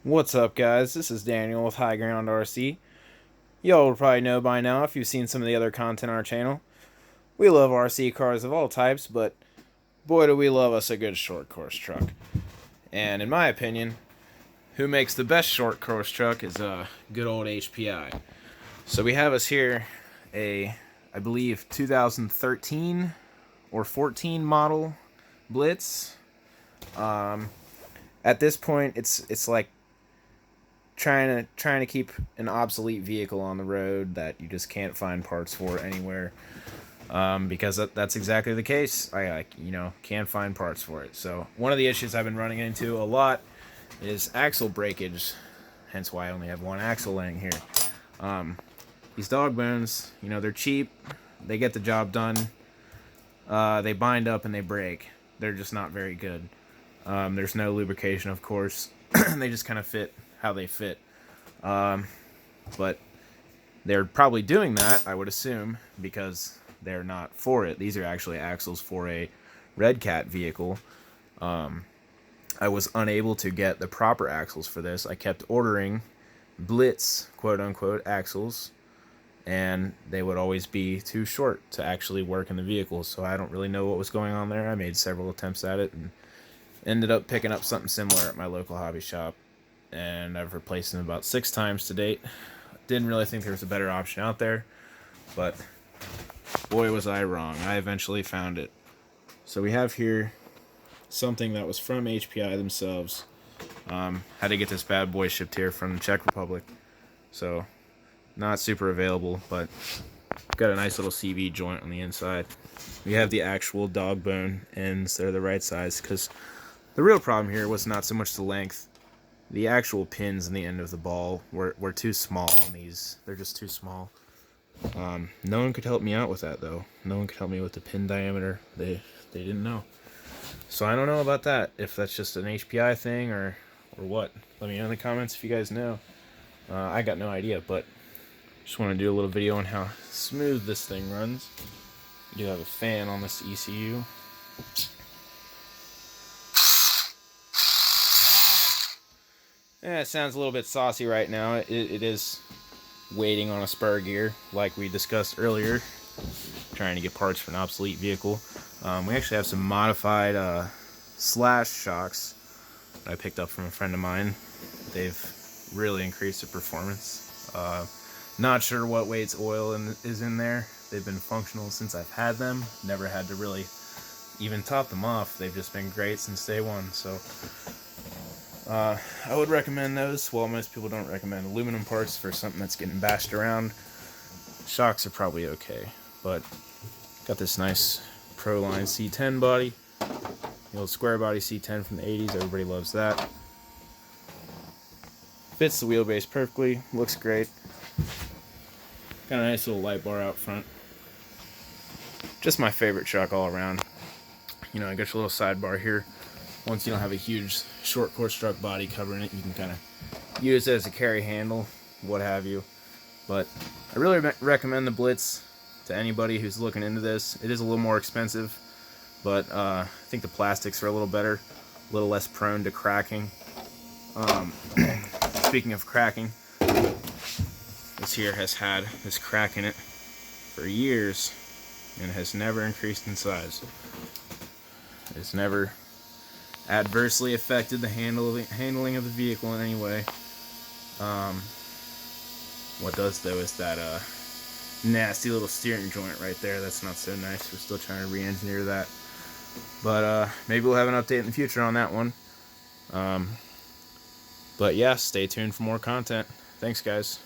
What's up, guys? This is Daniel with High Ground RC. Y'all will probably know by now if you've seen some of the other content on our channel. We love RC cars of all types, but boy do we love us a good short course truck. And in my opinion, who makes the best short course truck is a good old HPI. So we have us here I believe 2013 or 14 model Blitz. At this point, it's like trying to keep an obsolete vehicle on the road that you just can't find parts for anywhere, because that's exactly the case. I can't find parts for it. So one of the issues I've been running into a lot is axle breakage, hence why I only have one axle laying here. These dog bones, they're cheap, they get the job done, they bind up and they break. They're just not very good. There's no lubrication, of course. They just kind of fit how they fit. But they're probably doing that, I would assume, because they're not for it. These are actually axles for a Red Cat vehicle. I was unable to get the proper axles for this. I kept ordering Blitz, quote-unquote, axles, and they would always be too short to actually work in the vehicle, so I don't really know what was going on there. I made several attempts at it and ended up picking up something similar at my local hobby shop, and I've replaced them about 6 times to date. Didn't really think there was a better option out there, but boy was I wrong. I eventually found it. So we have here something that was from HPI themselves. Had to get this bad boy shipped here from the Czech Republic, so not super available, but got a nice little CV joint on the inside. We have the actual dog bone ends. They're the right size, because the real problem here was not so much the length. The actual pins in the end of the ball were too small on these. They're just too small. No one could help me out with that, though. No one could help me with the pin diameter. They didn't know. So I don't know about that, if that's just an HPI thing or what. Let me know in the comments if you guys know. I got no idea, but just want to do a little video on how smooth this thing runs. You do have a fan on this ECU. Yeah, it sounds a little bit saucy right now. It is waiting on a spur gear, like we discussed earlier, trying to get parts for an obsolete vehicle. We actually have some modified slash shocks that I picked up from a friend of mine. They've really increased the performance. Not sure what weight's oil is in there. They've been functional since I've had them. Never had to really even top them off. They've just been great since day one. So I would recommend those. Well, most people don't recommend aluminum parts for something that's getting bashed around. Shocks are probably okay, but got this nice Proline C10 body. The old square body C10 from the 80s. Everybody loves that. Fits the wheelbase perfectly. Looks great. Got a nice little light bar out front. Just my favorite truck all around. I got your little sidebar here. Once you don't have a huge short course truck body covering it, you can kind of use it as a carry handle, what have you. But I really recommend the Blitz to anybody who's looking into this. It is a little more expensive, but I think the plastics are a little better, a little less prone to cracking. Speaking of cracking, this here has had this crack in it for years and has never increased in size. It's never adversely affected the handling of the vehicle in any way. What does, though, is that nasty little steering joint right there. That's not so nice. We're still trying to re-engineer that, but maybe we'll have an update in the future on that one. But yeah, stay tuned for more content. Thanks, guys.